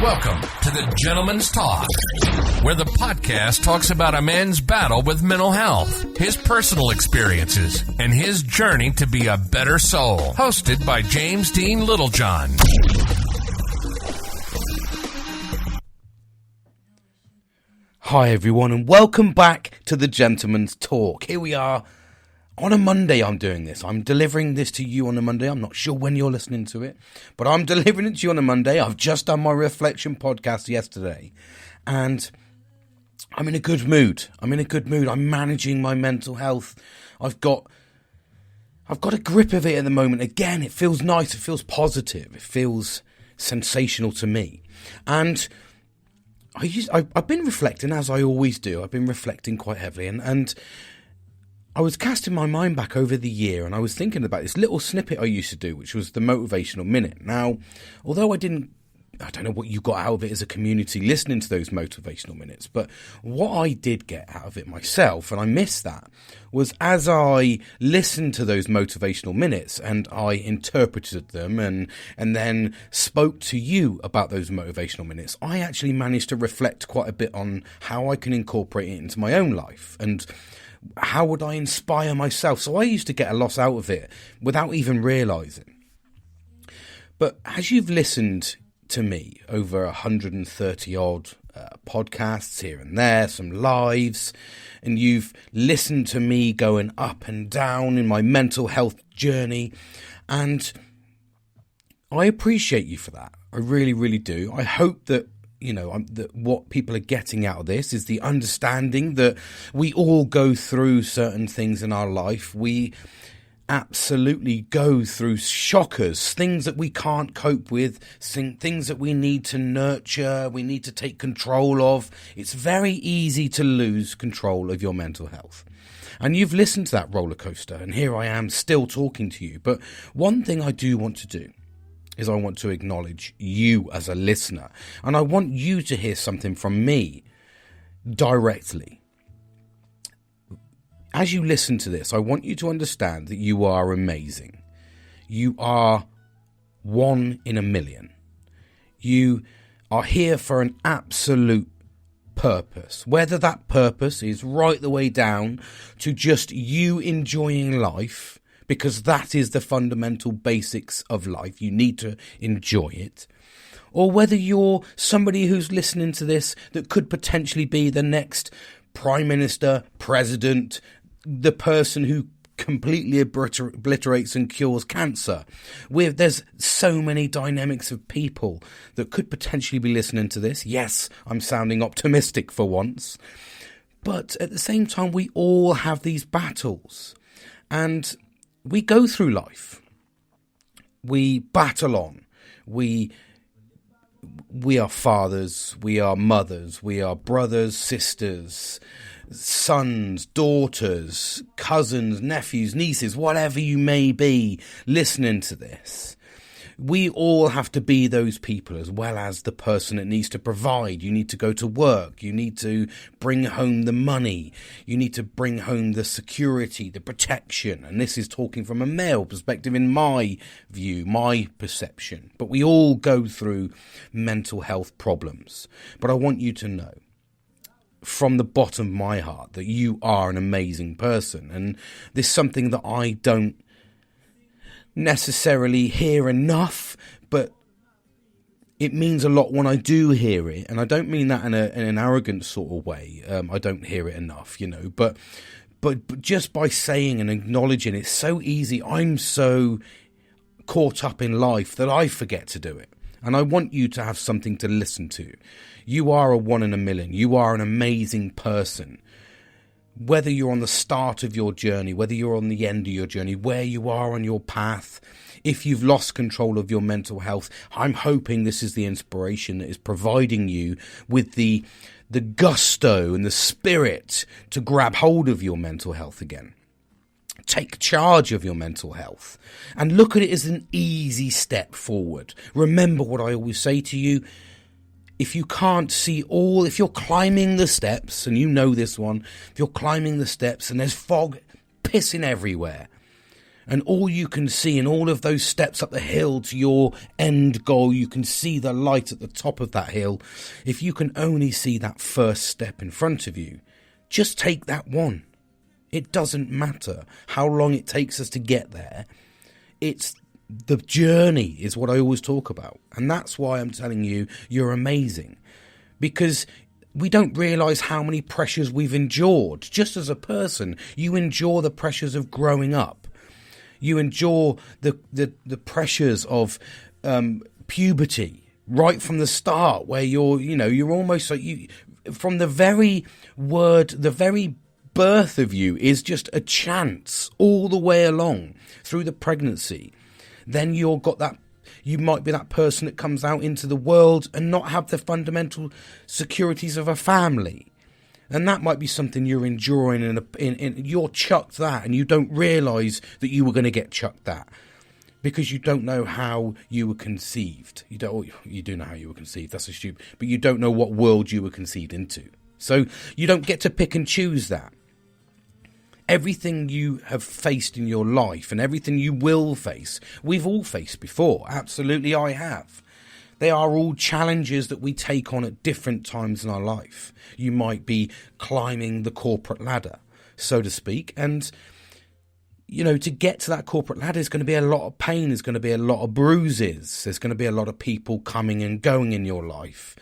Welcome to the Gentleman's Talk, where the podcast talks about a man's battle with mental health, his personal experiences, and his journey to be a better soul. Hosted by James Dean Littlejohn. Hi everyone, and welcome back to the Gentleman's Talk. Here we are on a Monday. I'm doing this. I'm delivering this to you on a Monday. I'm not sure when you're listening to it, but I'm delivering it to you on a Monday. I've just done my reflection podcast yesterday, and I'm in a good mood. I'm managing my mental health. I've got a grip of it at the moment. Again, it feels nice. It feels positive. It feels sensational to me. And I've been reflecting, as I always do. I've been reflecting quite heavily, and I was casting my mind back over the year, and I was thinking about this little snippet I used to do, which was the motivational minute. Now, although I don't know what you got out of it as a community listening to those motivational minutes, but what I did get out of it myself, and I missed that, was as I listened to those motivational minutes and I interpreted them and then spoke to you about those motivational minutes, I actually managed to reflect quite a bit on how I can incorporate it into my own life and how would I inspire myself. So I used to get a lot out of it without even realising. But as you've listened to me over 130 odd podcasts here and there, some lives, and you've listened to me going up and down in my mental health journey, and I appreciate you for that. I really, really do. I hope that that what people are getting out of this is the understanding that we all go through certain things in our life. We absolutely go through shockers, things that we can't cope with, things that we need to nurture, we need to take control of. It's very easy to lose control of your mental health. And you've listened to that roller coaster, and here I am still talking to you. But one thing I do want to do is I want to acknowledge you as a listener, and I want you to hear something from me directly. As you listen to this, I want you to understand that you are amazing. You are one in a million. You are here for an absolute purpose, whether that purpose is right the way down to just you enjoying life, because that is the fundamental basics of life. You need to enjoy it. Or whether you're somebody who's listening to this that could potentially be the next Prime Minister, President, the person who completely obliterates and cures cancer. There's so many dynamics of people that could potentially be listening to this. Yes, I'm sounding optimistic for once. But at the same time, we all have these battles. And we go through life. We battle on. We are fathers. We are mothers. We are brothers, sisters, sons, daughters, cousins, nephews, nieces, whatever you may be listening to this. We all have to be those people, as well as the person that needs to provide. You need to go to work. You need to bring home the money. You need to bring home the security, the protection. And this is talking from a male perspective in my view, my perception. But we all go through mental health problems. But I want you to know from the bottom of my heart that you are an amazing person. And this is something that I don't necessarily hear enough, but it means a lot when I do hear it, and I don't mean that in an arrogant sort of way. I don't hear it enough, but just by saying and acknowledging, it's so easy. I'm so caught up in life that I forget to do it, and I want you to have something to listen to. You are a one in a million. You are an amazing person. Whether you're on the start of your journey, whether you're on the end of your journey, where you are on your path, if you've lost control of your mental health, I'm hoping this is the inspiration that is providing you with the gusto and the spirit to grab hold of your mental health again. Take charge of your mental health and look at it as an easy step forward. Remember what I always say to you. If you can't see if you're climbing the steps, and you know this one, if you're climbing the steps and there's fog pissing everywhere, And all you can see in all of those steps up the hill to your end goal, you can see the light at the top of that hill. If you can only see that first step in front of you, just take that one. It doesn't matter how long it takes us to get there. It's the journey is what I always talk about. And that's why I'm telling you, you're amazing. Because we don't realise how many pressures we've endured. Just as a person, you endure the pressures of growing up. You endure the pressures of puberty right from the start, where you're almost like you, from the very word, the very birth of you is just a chance all the way along through the pregnancy. Then you might be that person that comes out into the world and not have the fundamental securities of a family. And that might be something you're enduring, and you're chucked that, and you don't realise that you were going to get chucked that because you don't know how you were conceived. You do know how you were conceived. That's a stupid, but you don't know what world you were conceived into. So you don't get to pick and choose that. Everything you have faced in your life and everything you will face, we've all faced before. Absolutely, I have. They are all challenges that we take on at different times in our life. You might be climbing the corporate ladder, so to speak, and to get to that corporate ladder is going to be a lot of pain. There's going to be a lot of bruises. There's going to be a lot of people coming and going in your life.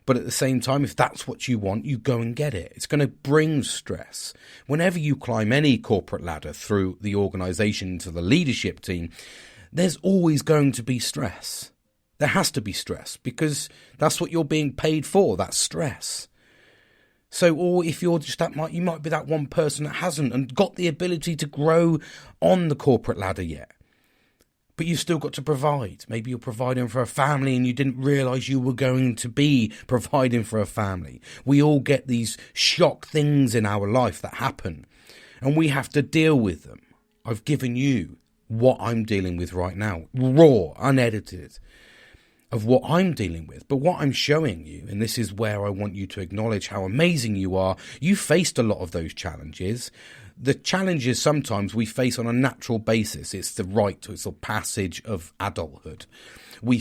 But at the same time, if that's what you want, you go and get it. It's going to bring stress. Whenever you climb any corporate ladder through the organisation to the leadership team, there's always going to be stress. There has to be stress because that's what you're being paid for, that's stress. So, or if you're just you might be that one person that hasn't and got the ability to grow on the corporate ladder yet. But you've still got to provide. Maybe you're providing for a family and you didn't realise you were going to be providing for a family. We all get these shock things in our life that happen and we have to deal with them. I've given you what I'm dealing with right now, raw, unedited, of what I'm dealing with. But what I'm showing you, and this is where I want you to acknowledge how amazing you are, you faced a lot of those challenges. The challenges sometimes we face on a natural basis. It's the passage of adulthood. We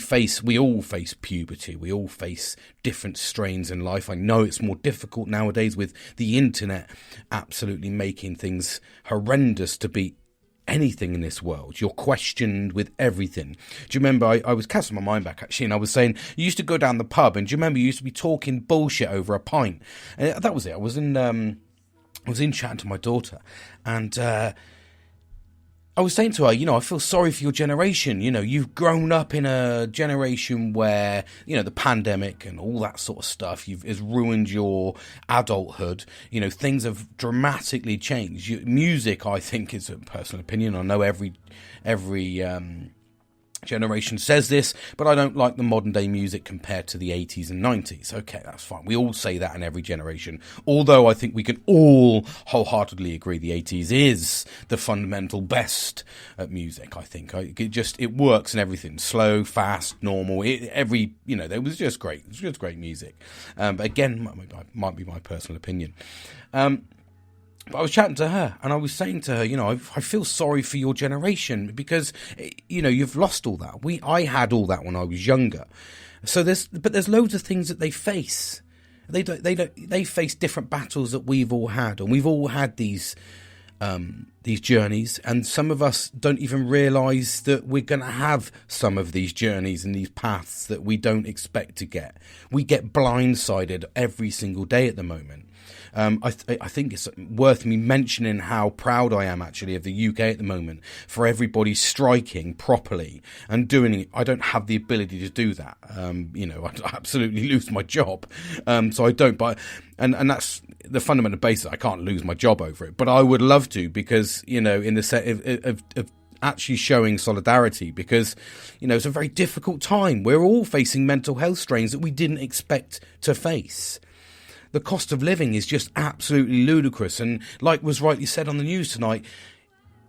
all face puberty. We all face different strains in life. I know it's more difficult nowadays with the internet absolutely making things horrendous to be anything in this world. You're questioned with everything. Do you remember, I was casting my mind back actually, and I was saying, you used to go down the pub, and do you remember you used to be talking bullshit over a pint? And that was it. I was in chatting to my daughter, and I was saying to her, I feel sorry for your generation. You've grown up in a generation where, the pandemic and all that sort of stuff has ruined your adulthood. Things have dramatically changed. Music, I think, is a personal opinion. I know every generation says this, but I don't like the modern day music compared to the 80s and 90s. Okay, that's fine. We all say that in every generation. Although I think we can all wholeheartely agree the 80s is the fundamental best at music. I think it works in everything. Slow, fast, normal. It was just great. It was just great music. But again, might be my personal opinion. But I was chatting to her and I was saying to her, I feel sorry for your generation because, you've lost all that. I had all that when I was younger. So there's loads of things that they face. They face different battles that we've all had, and we've all had these journeys, and some of us don't even realise that we're going to have some of these journeys and these paths that we don't expect to get. We get blindsided every single day at the moment. I think it's worth me mentioning how proud I am actually of the UK at the moment for everybody striking properly and doing it. I don't have the ability to do that. I absolutely lose my job. So I don't, and that's the fundamental basis. I can't lose my job over it, but I would love to, because, in the set of actually showing solidarity, because, it's a very difficult time. We're all facing mental health strains that we didn't expect to face. The cost of living is just absolutely ludicrous. And like was rightly said on the news tonight,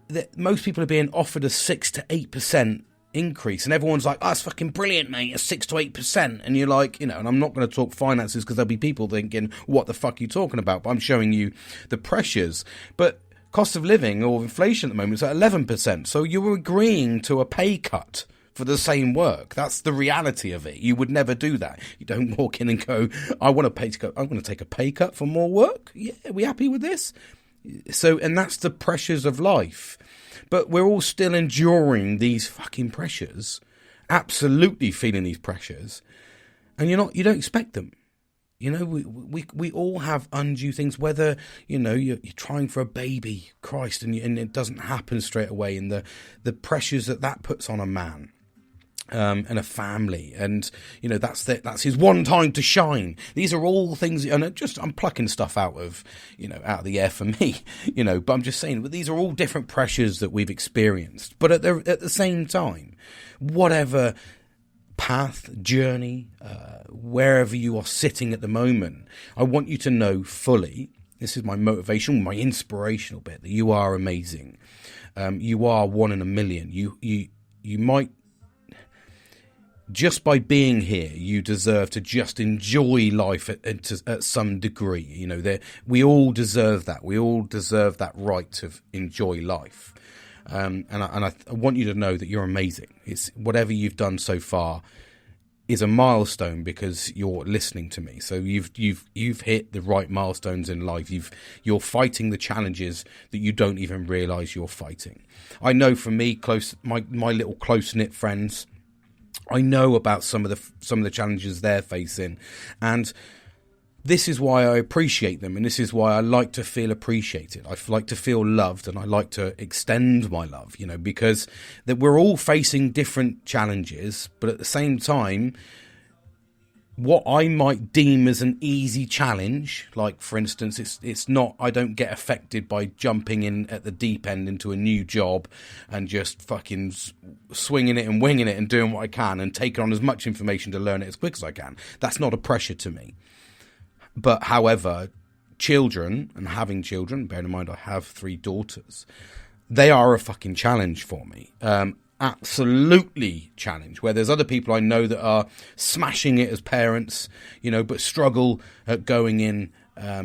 that most people are being offered a 6 to 8% increase. And everyone's like, oh, it's fucking brilliant, mate, a 6 to 8%. And you're like, and I'm not going to talk finances because there'll be people thinking, what the fuck are you talking about? But I'm showing you the pressures. But cost of living or inflation at the moment is at 11%. So you're agreeing to a pay cut for the same work. That's the reality of it. You would never do that. You don't walk in and go, I want to take a pay cut for more work. Yeah, are we happy with this? So, and that's the pressures of life. But we're all still enduring these fucking pressures, absolutely feeling these pressures, and you don't expect them. You know, we all have undue things, whether, you know, you're trying for a baby, Christ, and it doesn't happen straight away, and the pressures that puts on a man. And a family, and you know that's his one time to shine. These are all things, and I'm plucking stuff out of the air for me, you know. But I'm just saying, but these are all different pressures that we've experienced. But at the same time, whatever path, journey, wherever you are sitting at the moment, I want you to know fully. This is my motivational, my inspirational bit, that you are amazing. You are one in a million. You might. Just by being here, you deserve to just enjoy life at some degree. You know, we all deserve that. We all deserve that right to enjoy life. And I want you to know that you're amazing. It's whatever you've done so far is a milestone because you're listening to me. So you've hit the right milestones in life. You're fighting the challenges that you don't even realise you're fighting. I know for me, my little close-knit friends, I know about some of the challenges they're facing, and this is why I appreciate them, and this is why I like to feel appreciated. I like to feel loved, and I like to extend my love, you know, because that we're all facing different challenges, but at the same time, what I might deem as an easy challenge, like for instance, it's not, I don't get affected by jumping in at the deep end into a new job and just fucking swinging it and winging it and doing what I can and taking on as much information to learn it as quick as I can. That's not a pressure to me. But however, children and having children, bear in mind I have 3 daughters, they are a fucking challenge for me. Absolutely challenge, where there's other people I know that are smashing it as parents, you know, but struggle at going in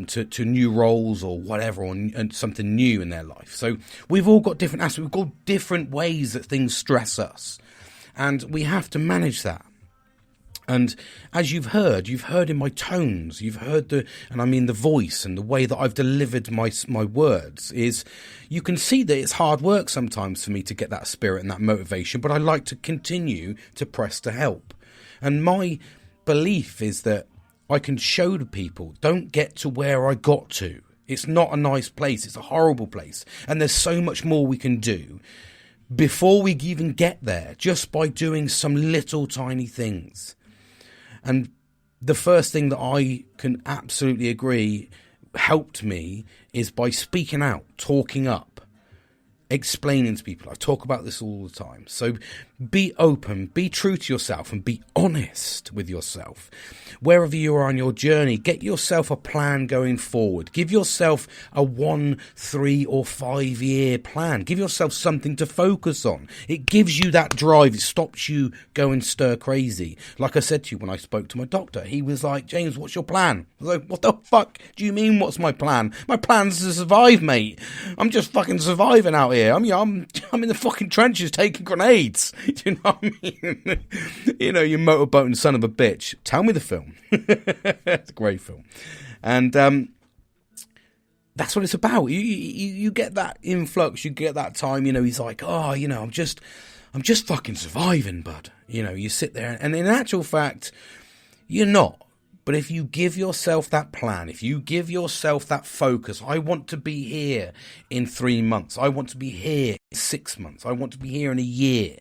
to new roles or whatever, and something new in their life. So we've all got different aspects, we've got different ways that things stress us, and we have to manage that. And as you've heard in my tones, you've heard the voice and the way that I've delivered my words, is you can see that it's hard work sometimes for me to get that spirit and that motivation, but I like to continue to press to help. And my belief is that I can show to people, don't get to where I got to. It's not a nice place, it's a horrible place. And there's so much more we can do before we even get there, just by doing some little tiny things. And the first thing that I can absolutely agree helped me is by speaking out, talking up, explaining to people. I talk about this all the time. So be open, be true to yourself, and be honest with yourself. Wherever you are on your journey, get yourself a plan going forward. Give yourself a 1, 3 or 5 year plan. Give yourself something to focus on. It gives you that drive. It stops you going stir crazy. Like I said to you when I spoke to my doctor, he was like, James, what's your plan? I was like, what the fuck do you mean what's my plan? My plan's to survive, mate. I'm just fucking surviving out here. I'm in the fucking trenches taking grenades. Do you know what I mean? You know, you motorboating son of a bitch. Tell me the film. It's a great film. And that's what it's about. You get that influx, you get that time, you know, he's like, oh, you know, I'm just fucking surviving, bud. You know, you sit there, and in actual fact, you're not. But if you give yourself that plan, if you give yourself that focus, I want to be here in 3 months. I want to be here in 6 months. I want to be here in a year.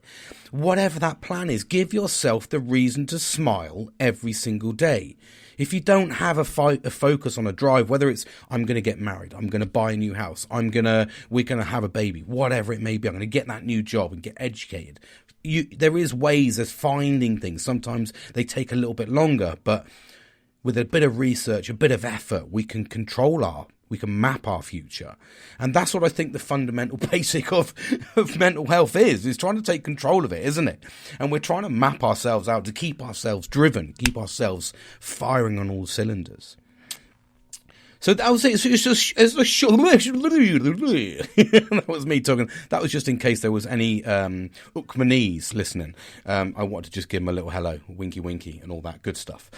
Whatever that plan is, give yourself the reason to smile every single day. If you don't have a focus on a drive, whether it's I'm going to get married, I'm going to buy a new house, we're going to have a baby, whatever it may be, I'm going to get that new job and get educated. There is ways of finding things. Sometimes they take a little bit longer, but with a bit of research, a bit of effort, we can we can map our future. And that's what I think the fundamental basic of mental health is trying to take control of it, isn't it? And we're trying to map ourselves out to keep ourselves driven, keep ourselves firing on all cylinders. So that was it. So that was me talking. That was just in case there was any Ukmanese listening. I wanted to just give them a little hello, winky winky, and all that good stuff.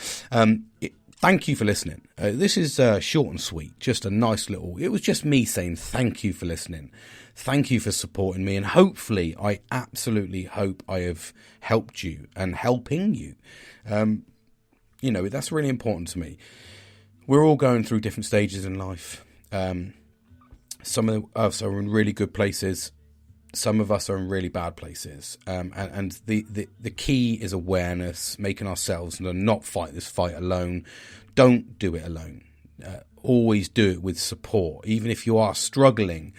Thank you for listening. This is short and sweet, just a nice little... It was just me saying thank you for listening. Thank you for supporting me. And hopefully, I absolutely hope I have helped you and helping you. You know, that's really important to me. We're all going through different stages in life. Some of us are in really good places. Some of us are in really bad places. And the key is awareness, making ourselves not fight this fight alone. Don't do it alone. Always do it with support. Even if you are struggling,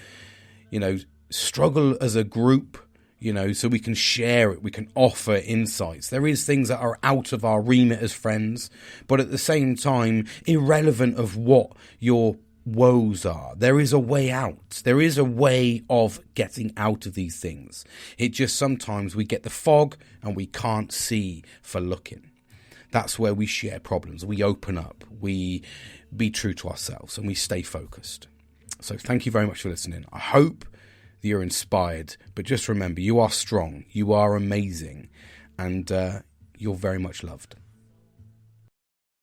you know, struggle as a group, you know, so we can share it. We can offer insights. There is things that are out of our remit as friends, but at the same time, irrelevant of what your woes are, there is a way out. There is a way of getting out of these things. It just sometimes we get the fog and we can't see for looking. That's where we share problems. We open up. We be true to ourselves and we stay focused. So thank you very much for listening. I hope that you're inspired, but just remember, you are strong, you are amazing, and you're very much loved.